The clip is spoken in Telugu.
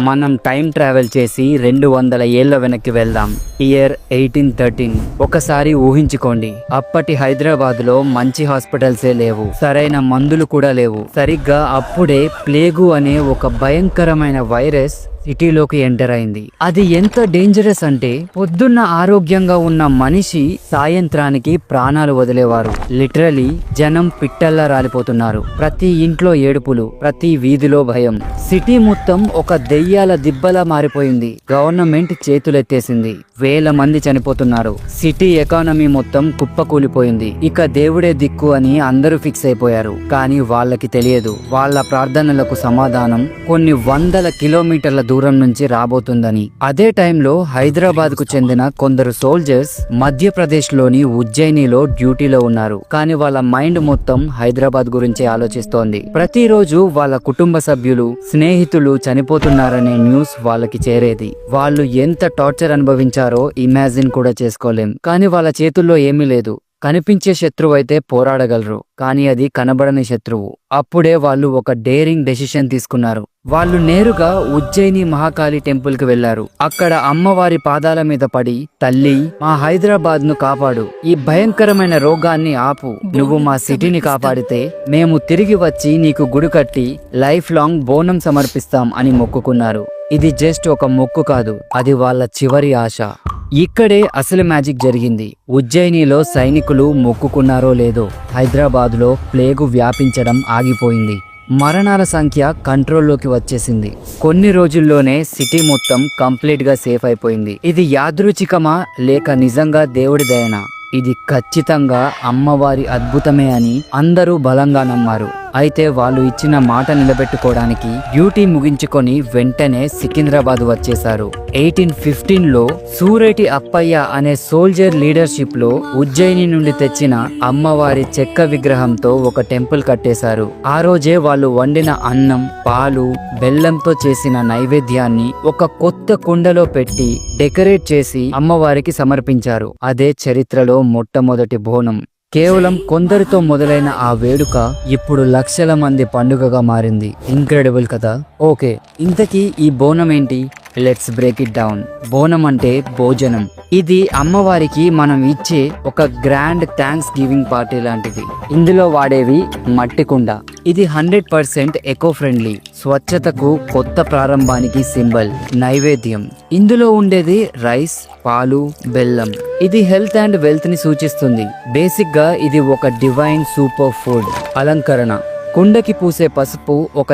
మనం టైం ట్రావెల్ చేసి 200 ఏళ్ల వెనక్కి వెళ్దాం. ఇయర్ 1813. ఒకసారి ఊహించుకోండి, అప్పటి హైదరాబాద్ లో మంచి హాస్పిటల్సే లేవు, సరైన మందులు కూడా లేవు. సరిగ్గా అప్పుడే ప్లేగు అనే ఒక భయంకరమైన వైరస్ సిటీలోకి ఎంటర్ అయింది. అది ఎంత డేంజరస్ అంటే పొద్దున్న ఆరోగ్యంగా ఉన్న మనిషి సాయంత్రానికి ప్రాణాలు వదిలేవారు. లిటరలీ జనం పిట్టల్లా రాలిపోతున్నారు. ప్రతి ఇంట్లో ఏడుపులు, ప్రతి వీధిలో భయం. సిటీ మొత్తం ఒక దెయ్యాల దిబ్బలా మారిపోయింది. గవర్నమెంట్ చేతులెత్తేసింది. వేల మంది చనిపోతున్నారు. సిటీ ఎకానమీ మొత్తం కుప్పకూలిపోయింది. ఇక దేవుడే దిక్కు అని అందరూ ఫిక్స్ అయిపోయారు. కానీ వాళ్ళకి తెలియదు, వాళ్ళ ప్రార్థనలకు సమాధానం కొన్ని వందల కిలోమీటర్ల దూరం నుంచి రాబోతుందని. అదే టైంలో హైదరాబాద్ కు చెందిన కొందరు సోల్జర్స్ మధ్యప్రదేశ్ లోని ఉజ్జయినిలో డ్యూటీలో ఉన్నారు. కానీ వాళ్ళ మైండ్ మొత్తం హైదరాబాద్ గురించి ఆలోచిస్తోంది. ప్రతిరోజు వాళ్ళ కుటుంబ సభ్యులు, స్నేహితులు చనిపోతున్నారనే న్యూస్ వాళ్ళకి చేరేది. వాళ్ళు ఎంత టార్చర్ అనుభవించారో ఇమాజిన్ కూడా చేసుకోలేం. కానీ వాళ్ళ చేతుల్లో ఏమీ లేదు. కనిపించే శత్రువు అయితే పోరాడగలరు, కానీ అది కనబడని శత్రువు. అప్పుడే వాళ్ళు ఒక డేరింగ్ డెసిషన్ తీసుకున్నారు. వాళ్ళు నేరుగా ఉజ్జయిని మహాకాళి టెంపుల్ కి వెళ్లారు. అక్కడ అమ్మవారి పాదాల మీద పడి, తల్లి, మా హైదరాబాద్ ను కాపాడు, ఈ భయంకరమైన రోగాన్ని ఆపు, నువ్వు మా సిటీని కాపాడితే మేము తిరిగి వచ్చి నీకు గుడి కట్టి లైఫ్ లాంగ్ బోనం సమర్పిస్తాం అని మొక్కుకున్నారు. ఇది జస్ట్ ఒక మొక్కు కాదు, అది వాళ్ళ చివరి ఆశ. ఇక్కడే అసలు మ్యాజిక్ జరిగింది. ఉజ్జయినిలో సైనికులు మొక్కుకున్నారో లేదో, హైదరాబాద్లో ప్లేగు వ్యాపించడం ఆగిపోయింది. మరణాల సంఖ్య కంట్రోల్లోకి వచ్చేసింది. కొన్ని రోజుల్లోనే సిటీ మొత్తం కంప్లీట్ గా సేఫ్ అయిపోయింది. ఇది యాదృచ్ఛికమా లేక నిజంగా దేవుడి దయనా? ఇది ఖచ్చితంగా అమ్మవారి అద్భుతమే అని అందరూ బలంగా నమ్మారు. అయితే వాళ్ళు ఇచ్చిన మాట నిలబెట్టుకోవడానికి డ్యూటీ ముగించుకొని వెంటనే సికింద్రాబాద్ వచ్చేశారు. 1815లో సూరేటి అప్పయ్య అనే సోల్జర్ లీడర్షిప్ లో ఉజ్జయిని నుండి తెచ్చిన అమ్మవారి చెక్క విగ్రహంతో ఒక టెంపుల్ కట్టేశారు. ఆ రోజే వాళ్ళు వండిన అన్నం, పాలు, బెల్లంతో చేసిన నైవేద్యాన్ని ఒక కొత్త కుండలో పెట్టి డెకరేట్ చేసి అమ్మవారికి సమర్పించారు. అదే చరిత్రలో మొట్టమొదటి బోనం. కేవలం కొందరితో మొదలైన ఆ వేడుక ఇప్పుడు లక్షల మంది పండుగగా మారింది. ఇంక్రెడిబుల్ కదా? ఓకే, ఇంతకీ ఈ బోనం ఏంటి? Let's break it down. బోనం అంటే భోజనం. ఇది అమ్మవారికి మనం ఇచ్చే ఒక గ్రాండ్ థ్యాంక్స్ గివింగ్ పార్టీ లాంటిది. ఇందులో వాడేవి మట్టి కుండ. ఇది 100% ఎకో ఫ్రెండ్లీ, స్వచ్ఛతకు, కొత్త ప్రారంభానికి సింబల్. నైవేద్యం, ఇందులో ఉండేది రైస్, పాలు, బెల్లం. ఇది హెల్త్ అండ్ వెల్త్ ని సూచిస్తుంది. బేసిక్ గా ఇది ఒక డివైన్ సూపర్ ఫుడ్. అలంకరణ, కుండకి పూసే పసుపు ఒక